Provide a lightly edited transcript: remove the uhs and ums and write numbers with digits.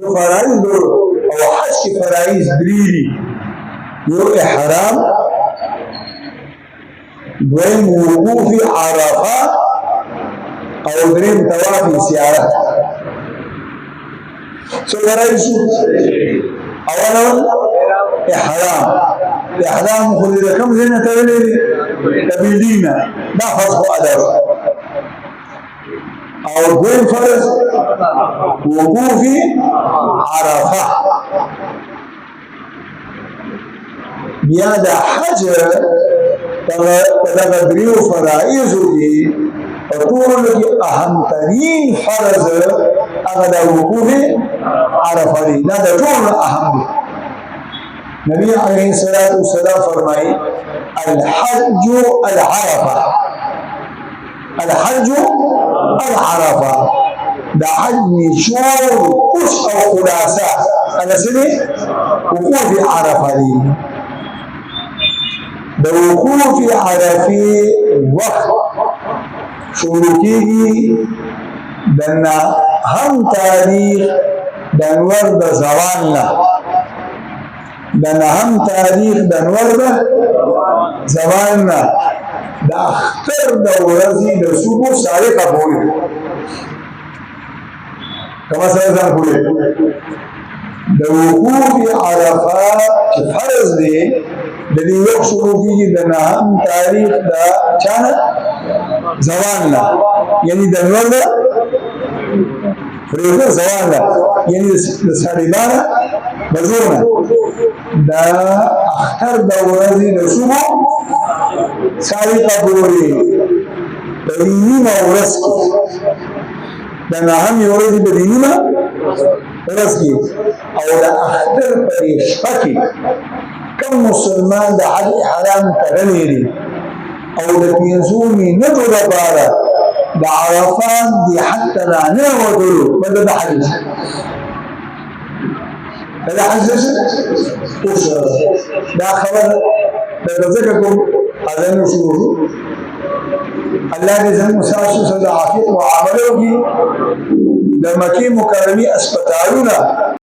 فرائض او حج کی فرائض دریری یو احرام دویم وقوف عرفه او دریم طواف زیارت سو فرائض اولا احرام خو دې کوم ځای نه تړلی دی قبیلې نه دا فرض خو ادا او دویم فرض وقوف عرفه بیا د حج په دغه دریو فرایضو کې په ټولو کې اهمترین فرض هغه د وقوف عرفه دی دا د ټولو اهم دی نبی علیہ الصلوۃ والسلام فرمائی الحج العرفه الحج العرفه دا حج نشور کچھ او خلاصه انا سنی وقوف عرفه دی دا وقوف عرفه وقت شروع کیږي دنا هم تاریخ دنور د زوال نه دنا هم تاریخ دنور د زوال نه د اختر د ورځې د صبح ساړه پورې کما سره ځان پورې د وقوف عرفه چې فرض دی د دې یو شروع کیږي د نهم تاریخ د چانه زوال نه یعنی د نور د فریضه زوال نه یعنی د ساړه بار بزرګ دا اختر د ورځې د صبح ساړه پورې د نیمه ورځ د نهم ورځې د نیمه ورځ او د اختر په شپه کې کم مسلمان د حج احرام تغلی دی او د پینځو مینټو لپاره د عرفات دی حتی نه وټولو بل د حج دا حج دا خبر د ذکر کوم اذن شروع الله دې زموږ سره د عافیت معاملو کې د مکه مکرمه اسپیټالونه